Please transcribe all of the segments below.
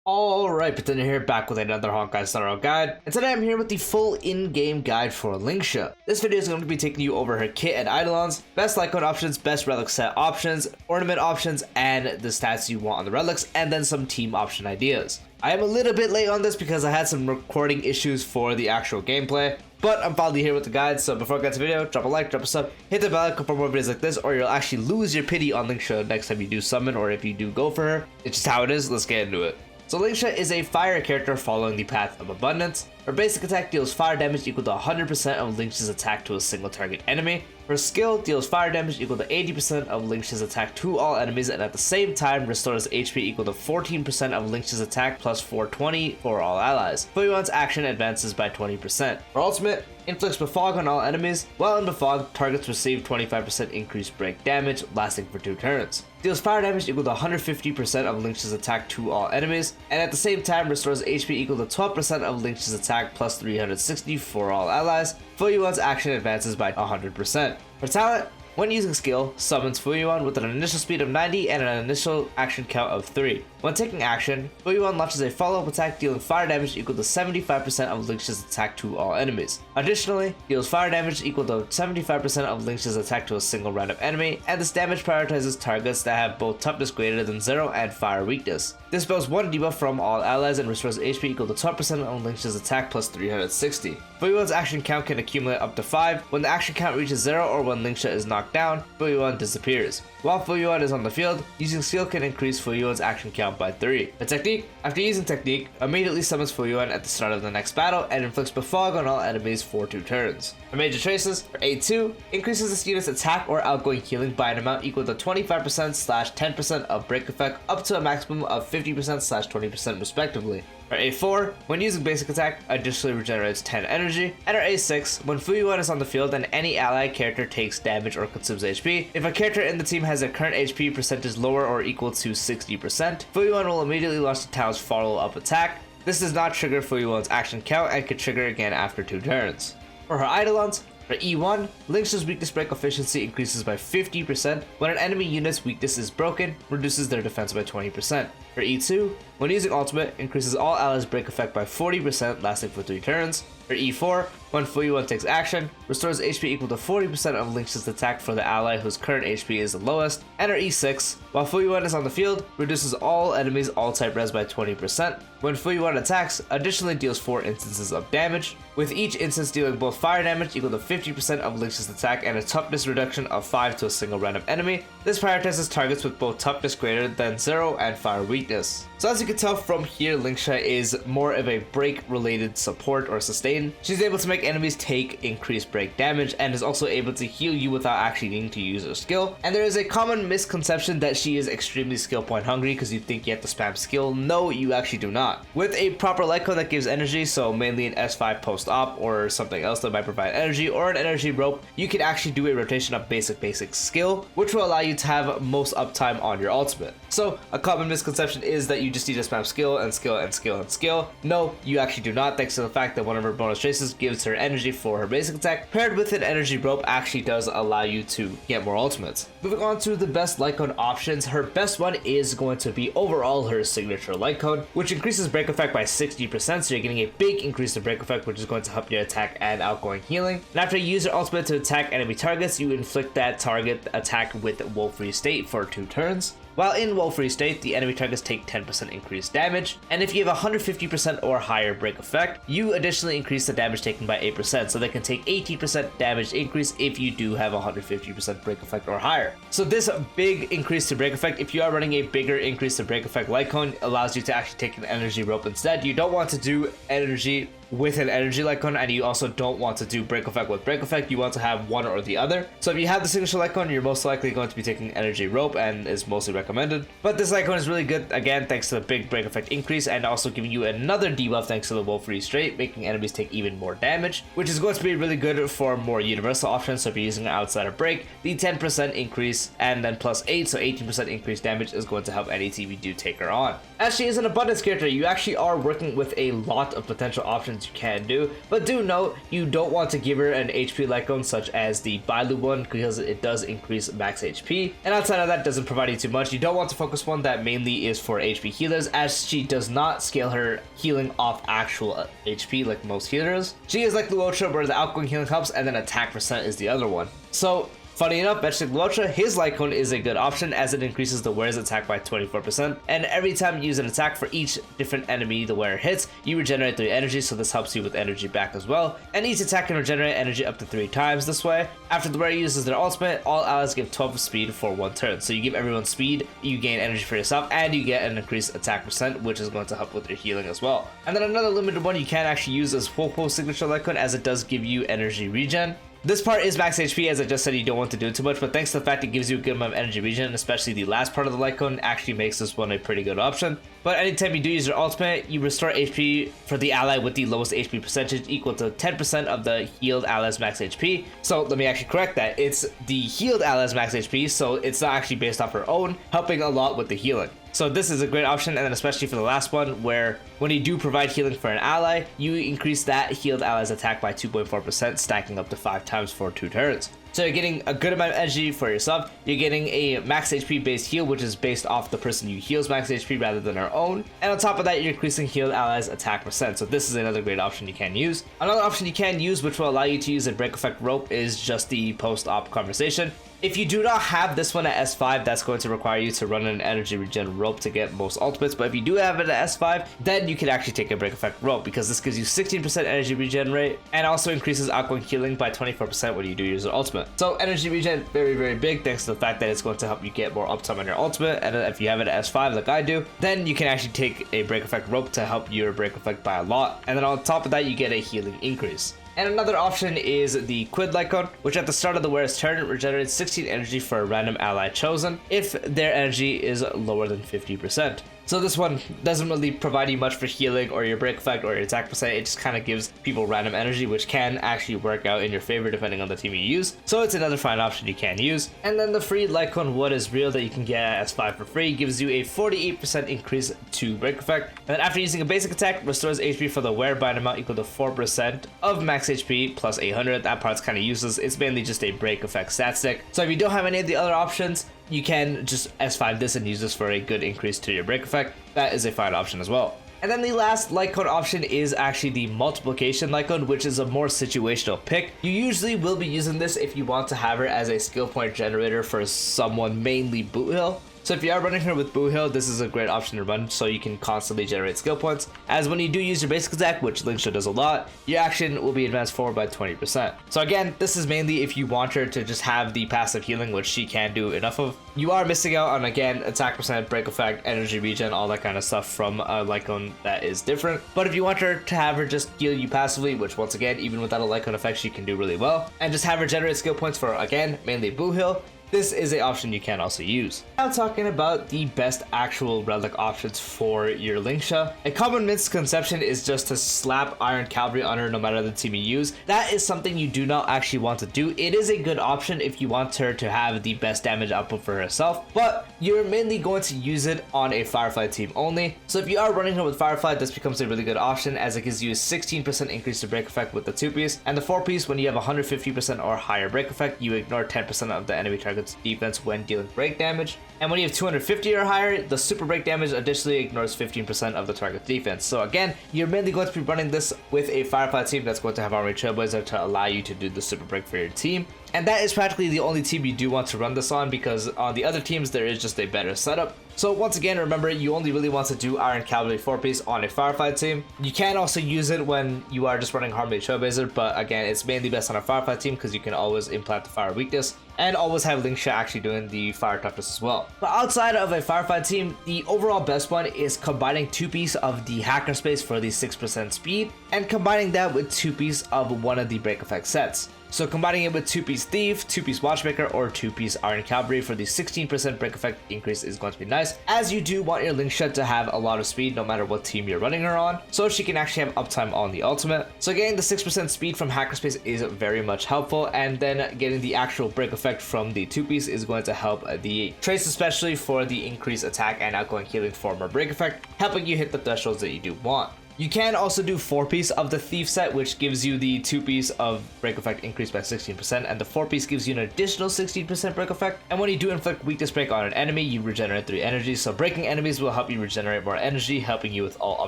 Alright, Pretender here, back with another Honkai Starter Guide, and today I'm here with the full in-game guide for Lingsha. This video is going to be taking you over her kit and Eidolons, best Lightcone options, best Relic set options, Ornament options, and the stats you want on the Relics, and then some team option ideas. I am a little bit late on this because I had some recording issues for the actual gameplay, but I'm finally here with the guide, so before I get to the video, drop a like, drop a sub, hit the bell icon for more videos like this, or you'll actually lose your pity on Lingsha next time you do summon, or if you do go for her. It's just how it is, let's get into it. So Lingsha is a fire character following the path of abundance. Her basic attack deals fire damage equal to 100% of Lingsha's attack to a single target enemy. Her skill deals fire damage equal to 80% of Lingsha's attack to all enemies, and at the same time restores HP equal to 14% of Lingsha's attack plus 420 for all allies. Feixiao's action advances by 20%. Her ultimate inflicts befog on all enemies. While in befog, targets receive 25% increased break damage, lasting for 2 turns. Deals fire damage equal to 150% of Lingsha's attack to all enemies, and at the same time restores HP equal to 12% of Lingsha's attack plus 360 for all allies. Feixiao's action advances by 100%. Her talent, when using skill, summons Feixiao with an initial speed of 90 and an initial action count of 3. When taking action, Feixiao launches a follow-up attack dealing fire damage equal to 75% of Lingsha's attack to all enemies. Additionally, deals fire damage equal to 75% of Lingsha's attack to a single random enemy, and this damage prioritizes targets that have both toughness greater than 0 and fire weakness. Dispels 1 debuff from all allies and restores HP equal to 12% of Lingsha's attack plus 360. Feixiao's action count can accumulate up to 5. When the action count reaches 0 or when Lingsha is knocked down, Feixiao disappears. While Feixiao is on the field, using skill can increase Feixiao's action count by 3. The technique, after using technique, immediately summons Feixiao at the start of the next battle and inflicts befog on all enemies for 2 turns. Her major traces, for A2, increases this unit's attack or outgoing healing by an amount equal to 25%/10% of break effect up to a maximum of 50%/20% respectively. Her A4, when using basic attack, additionally regenerates 10 energy, and her A6, when Feixiao is on the field and any allied character takes damage or consumes HP, if a character in the team has a current HP percentage lower or equal to 60%, Feixiao will immediately launch the town's follow-up attack. This does not trigger Feixiao's action count and can trigger again after 2 turns. For her Eidolons, for E1, Lingsha's weakness break efficiency increases by 50% when an enemy unit's weakness is broken, reduces their defense by 20%. For E2, when using ultimate, increases all allies' break effect by 40%, lasting for 3 turns. For E4, when Feixiao takes action, restores HP equal to 40% of Lingsha's attack for the ally whose current HP is the lowest. And her E6, while Feixiao is on the field, reduces all enemies' all-type res by 20%. When Feixiao attacks, additionally deals 4 instances of damage, with each instance dealing both fire damage equal to 50% of Lingsha's attack and a toughness reduction of 5 to a single random enemy. This prioritizes targets with both toughness greater than 0 and fire weakness. So as you can tell from here, Lingsha is more of a break-related support or sustain. She's able to make enemies take increased break damage and is also able to heal you without actually needing to use her skill. And there is a common misconception that she is extremely skill point hungry because you think you have to spam skill. No, you actually do not. With a proper Lightcone that gives energy, so mainly an S5 post-op or something else that might provide energy, or an energy rope, you can actually do a rotation of basic skill, which will allow you to have most uptime on your ultimate. So a common misconception is that you just need to spam skill and skill and skill and skill. No, you actually do not, thanks to the fact that one of her bonus traces gives her energy for her basic attack, paired with an energy rope actually does allow you to get more ultimates. Moving on to the best Lightcone options, her best one is going to be overall her signature Lightcone, which increases break effect by 60%, so you're getting a big increase in break effect, which is going to help your attack and outgoing healing. And after you use your ultimate to attack enemy targets, you inflict that target attack with Wolf-Free State for 2 turns. While in Wolf-Free State, the enemy targets take 10% increased damage, and if you have 150% or higher break effect, you additionally increase the damage taken by 8%, so they can take 18% damage increase if you do have 150% break effect or higher. So this big increase to break effect, if you are running a bigger increase to break effect Lightcone, allows you to actually take an energy rope instead. You don't want to do energy with an energy Lightcone, and you also don't want to do break effect with break effect. You want to have one or the other. So if you have the signature Lightcone, you're most likely going to be taking energy rope, and is mostly recommended. But this Lightcone is really good, again, thanks to the big break effect increase, and also giving you another debuff thanks to the Wolf-Free State, making enemies take even more damage, which is going to be really good for more universal options. So if you're using an outside of break, the 10% increase and then plus 8, so 18% increased damage is going to help any team you do take her on. As she is an abundance character, you actually are working with a lot of potential options options you can do. But do note, you don't want to give her an HP Lightcone such as the Bailu one because it does increase max HP. And outside of that, it doesn't provide you too much. You don't want to focus one that mainly is for HP healers, as she does not scale her healing off actual HP like most healers. She is like Luocha, where the outgoing healing helps and then attack percent is the other one. So funny enough, mentioning Luocha, his Lightcone is a good option as it increases the wearer's attack by 24%, and every time you use an attack for each different enemy the wearer hits, you regenerate 3 energy, so this helps you with energy back as well, and each attack can regenerate energy up to 3 times this way. After the wearer uses their ultimate, all allies give 12 speed for 1 turn, so you give everyone speed, you gain energy for yourself, and you get an increased attack percent, which is going to help with your healing as well. And then another limited one you can actually use is Popo Signature Lightcone, as it does give you energy regen. This part is max HP, as I just said, you don't want to do it too much, but thanks to the fact it gives you a good amount of energy regen, especially the last part of the Lightcone, actually makes this one a pretty good option. But anytime you do use your ultimate, you restore HP for the ally with the lowest HP percentage, equal to 10% of the healed ally's max HP. So let me actually correct that. It's the healed ally's max HP, so it's not actually based off her own, helping a lot with the healing. So this is a great option, and then especially for the last one, where when you do provide healing for an ally, you increase that healed ally's attack by 2.4%, stacking up to 5 times for 2 turns. So you're getting a good amount of energy for yourself, you're getting a max HP based heal, which is based off the person you heal's max HP rather than our own, and on top of that, you're increasing healed allies attack percent, so this is another great option you can use. Another option you can use, which will allow you to use a break effect rope, is just the post-op conversation. If you do not have this one at S5, that's going to require you to run an energy regen rope to get most ultimates, but if you do have it at S5, then you can actually take a break effect rope, because this gives you 16% energy regen rate and also increases outgoing healing by 24% when you do use your ultimate. So energy regen, very, very big, thanks to the fact that it's going to help you get more uptime on your ultimate, and if you have it at S5 like I do, then you can actually take a break effect rope to help your break effect by a lot, and then on top of that, you get a healing increase. And another option is the Quid Lightcone, which at the start of the wearer's turn regenerates 16 energy for a random ally chosen if their energy is lower than 50%. So this one doesn't really provide you much for healing or your break effect or your attack percent. It just kind of gives people random energy, which can actually work out in your favor depending on the team you use. So it's another fine option you can use. And then the free Lightcone What Is Real that you can get at S5 for free gives you a 48% increase to break effect. And then after using a basic attack, restores HP for the wearer by an amount equal to 4% of max HP plus 800. That part's kind of useless. It's mainly just a break effect stat stick. So if you don't have any of the other options, you can just S5 this and use this for a good increase to your break effect. That is a fine option as well. And then the last Lightcone option is actually the Multiplication Lightcone, which is a more situational pick. You usually will be using this if you want to have her as a skill point generator for someone, mainly boot hill. So if you are running her with Boo Hill, this is a great option to run so you can constantly generate skill points, as when you do use your basic attack, which Lingsha does a lot, your action will be advanced forward by 20%. So again, this is mainly if you want her to just have the passive healing, which she can do enough of. You are missing out on, again, attack percent, break effect, energy regen, all that kind of stuff from a Lightcone that is different. But if you want her to have her just heal you passively, which once again, even without a Lightcone effect, she can do really well, and just have her generate skill points for, again, mainly Boo Hill, this is an option you can also use. Now talking about the best actual relic options for your Lingsha. A common misconception is just to slap Iron Cavalry on her no matter the team you use. That is something you do not actually want to do. It is a good option if you want her to have the best damage output for herself, but you're mainly going to use it on a Firefly team only. So if you are running her with Firefly, this becomes a really good option as it gives you a 16% increase to break effect with the 2-piece, and the 4-piece, when you have 150% or higher break effect, you ignore 10% of the enemy target's defense when dealing break damage, and when you have 250 or higher, the super break damage additionally ignores 15% of the target's defense. So again, you're mainly going to be running this with a Firefly team that's going to have Armory Trailblazer to allow you to do the super break for your team. And that is practically the only team you do want to run this on, because on the other teams there is just a better setup. So once again, remember, you only really want to do Iron Cavalry 4-piece on a Firefly team. You can also use it when you are just running Harmony Trailblazer, but again, it's mainly best on a Firefly team because you can always implant the fire weakness and always have Lingsha actually doing the fire toughness as well. But outside of a Firefly team, the overall best one is combining 2-piece of the Hackerspace for the 6% speed and combining that with 2-piece of one of the break effect sets. So combining it with 2-piece Thief, 2-piece Watchmaker, or 2-piece Iron Cavalry for the 16% break effect increase is going to be nice, as you do want your Lingsha to have a lot of speed no matter what team you're running her on, so she can actually have uptime on the ultimate. So getting the 6% speed from Hackerspace is very much helpful, and then getting the actual break effect from the 2-piece is going to help the trace, especially for the increased attack and outgoing healing for more break effect, helping you hit the thresholds that you do want. You can also do 4-piece of the Thief set, which gives you the 2-piece of break effect increased by 16%, and the 4-piece gives you an additional 16% break effect. And when you do inflict weakness break on an enemy, you regenerate 3 energy, so breaking enemies will help you regenerate more energy, helping you with all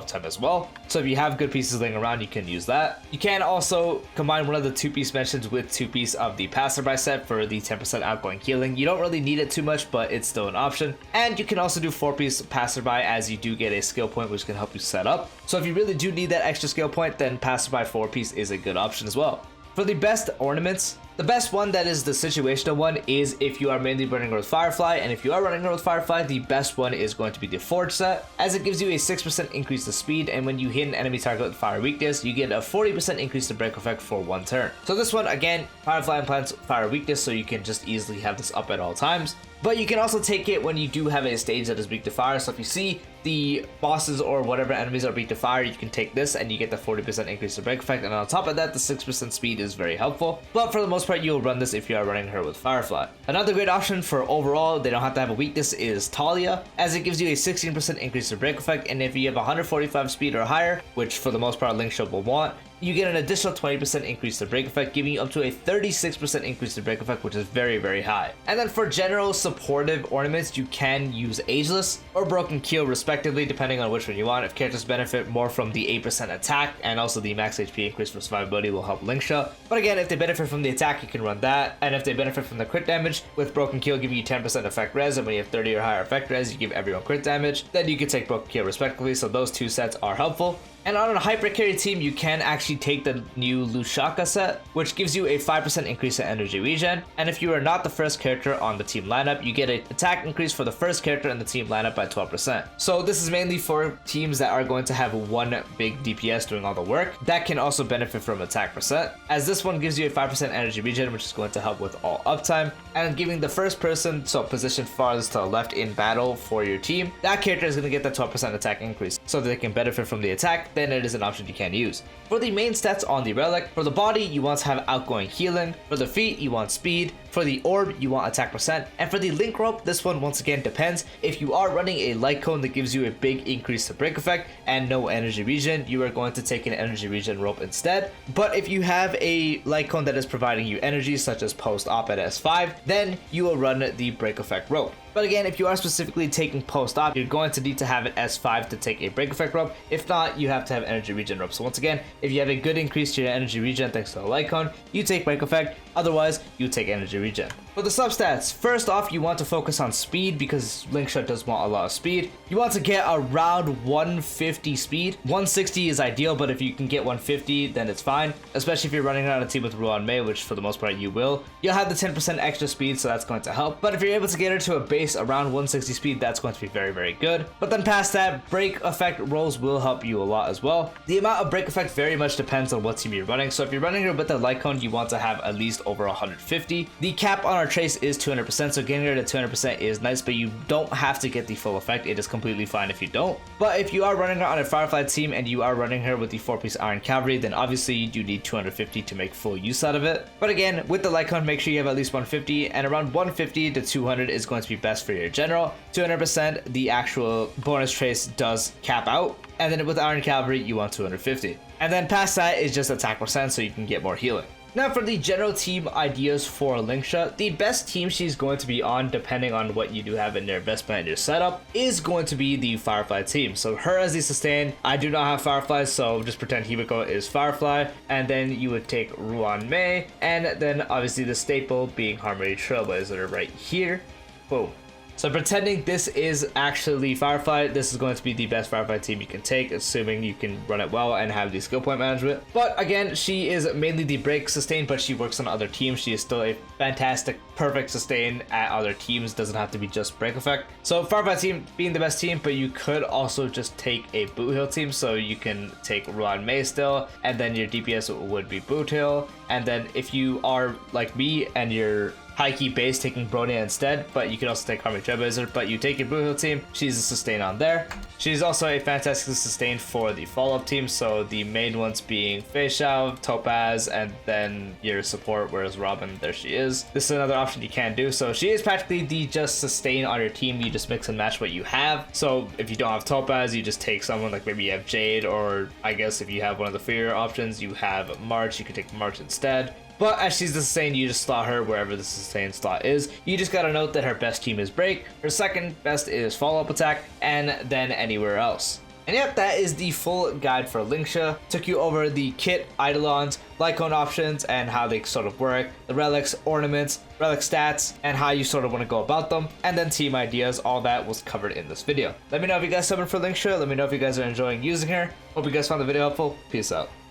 uptime as well. So if you have good pieces laying around, you can use that. You can also combine one of the 2-piece mentions with 2-piece of the Passerby set for the 10% outgoing healing. You don't really need it too much, but it's still an option. And you can also do 4-piece Passerby, as you do get a skill point which can help you set up. So if you really do need that extra skill point, then Passerby 4-piece is a good option as well. For the best ornaments, the best one that is the situational one is if you are mainly running her with Firefly, and if you are running her with Firefly, the best one is going to be the Forge set, as it gives you a 6% increase to speed, and when you hit an enemy target with fire weakness, you get a 40% increase to break effect for 1 turn. So this one, again, Firefly implants fire weakness, so you can just easily have this up at all times. But you can also take it when you do have a stage that is weak to fire, so if you see the bosses or whatever enemies are weak to fire, you can take this and you get the 40% increase to break effect, and on top of that, the 6% speed is very helpful. But for the most part, you'll run this if you are running her with Firefly. Another great option for overall, they don't have to have a weakness, is Talia, as it gives you a 16% increase to break effect, and if you have 145 speed or higher, which for the most part Lingsha will want, you get an additional 20% increase to break effect, giving you up to a 36% increase to break effect, which is very, very high. And then for general supportive ornaments, you can use Ageless or Broken Keel respectively, depending on which one you want. If characters benefit more from the 8% attack, and also the max HP increase for survivability will help Lingsha. But again, if they benefit from the attack, you can run that. And if they benefit from the crit damage, with Broken Keel giving you 10% effect res, and when you have 30 or higher effect res, you give everyone crit damage, then you can take Broken Keel respectively, so those 2 sets are helpful. And on a hyper carry team, you can actually take the new Lushaka set, which gives you a 5% increase in energy regen. And if you are not the first character on the team lineup, you get an attack increase for the first character in the team lineup by 12%. So this is mainly for teams that are going to have one big DPS doing all the work. That can also benefit from attack percent, as this one gives you a 5% energy regen, which is going to help with all uptime. And giving the first person, so positioned farthest to the left in battle for your team, that character is going to get that 12% attack increase, so that they can benefit from the attack. Then it is an option you can use. For the main stats on the Relic, for the body, you want to have outgoing healing. For the feet, you want speed. For the orb, you want attack percent. And for the link rope, this one once again depends. If you are running a light cone that gives you a big increase to break effect and no energy regen, you are going to take an energy regen rope instead. But if you have a light cone that is providing you energy, such as post-op at S5, then you will run the break effect rope. But again, if you are specifically taking post-op, you're going to need to have an S5 to take a break effect rope. If not, you have to have energy regen rope. So once again, if you have a good increase to your energy regen thanks to the light cone, you take break effect. Otherwise, you take energy regen. For the substats, first off, you want to focus on speed because Lingsha does want a lot of speed. You want to get around 150 speed. 160 is ideal, but if you can get 150, then it's fine. Especially if you're running around a team with Ruan Mei, which for the most part you will. You'll have the 10% extra speed, so that's going to help. But if you're able to get her to a base around 160 speed, that's going to be very, very good. But then past that, break effect rolls will help you a lot as well. The amount of break effect very much depends on what team you're running. So if you're running her with the light cone, you want to have at least over 150. The cap on our trace is 200%, so getting her to 200% is nice, but you don't have to get the full effect. It is completely fine if you don't. But if you are running her on a Firefly team and you are running her with the 4-piece Iron Cavalry, then obviously you do need 250 to make full use out of it. But again, with the light cone, make sure you have at least 150, and around 150 to 200 is going to be best for your general. 200%, the actual bonus trace does cap out, and then with Iron Cavalry, you want 250. And then past that is just attack percent, so you can get more healing. Now for the general team ideas for Lingsha, the best team she's going to be on, depending on what you do have in your investment and your setup, is going to be the Firefly team. So her as the sustain, I do not have Firefly, so just pretend Hibiko is Firefly, and then you would take Ruan Mei, and then obviously the staple being Harmony Trailblazer right here. Boom. So pretending this is actually Firefly, this is going to be the best Firefly team you can take, assuming you can run it well and have the skill point management. But again, she is mainly the break sustain, but she works on other teams. She is still a fantastic, perfect sustain at other teams, doesn't have to be just break effect. So Firefly team being the best team, but you could also just take a boot hill team, so you can take Ruan Mei still, and then your DPS would be boot hill. And then if you are like me and you're high key base taking Bronia instead, but you can also take Harmony Trailblazer, but you take your Blue Hill team, she's a sustain on there. She's also a fantastic sustain for the follow-up team, so the main ones being Feixiao, Topaz, and then your support, whereas Robin, there she is. This is another option you can do, so she is practically the just sustain on your team, you just mix and match what you have. So if you don't have Topaz, you just take someone like maybe you have Jade, or I guess if you have one of the freer options, you have March, you can take March instead. But as she's the sustain, you just slot her wherever the sustain slot is. You just gotta note that her best team is break, her second best is follow-up attack, and then anywhere else. And yep, that is the full guide for Lingsha. Took you over the kit, Eidolons, Lightcone options, and how they sort of work, the relics, ornaments, relic stats, and how you sort of want to go about them, and then team ideas. All that was covered in this video. Let me know if you guys subbing for Lingsha. Let me know if you guys are enjoying using her. Hope you guys found the video helpful. Peace out.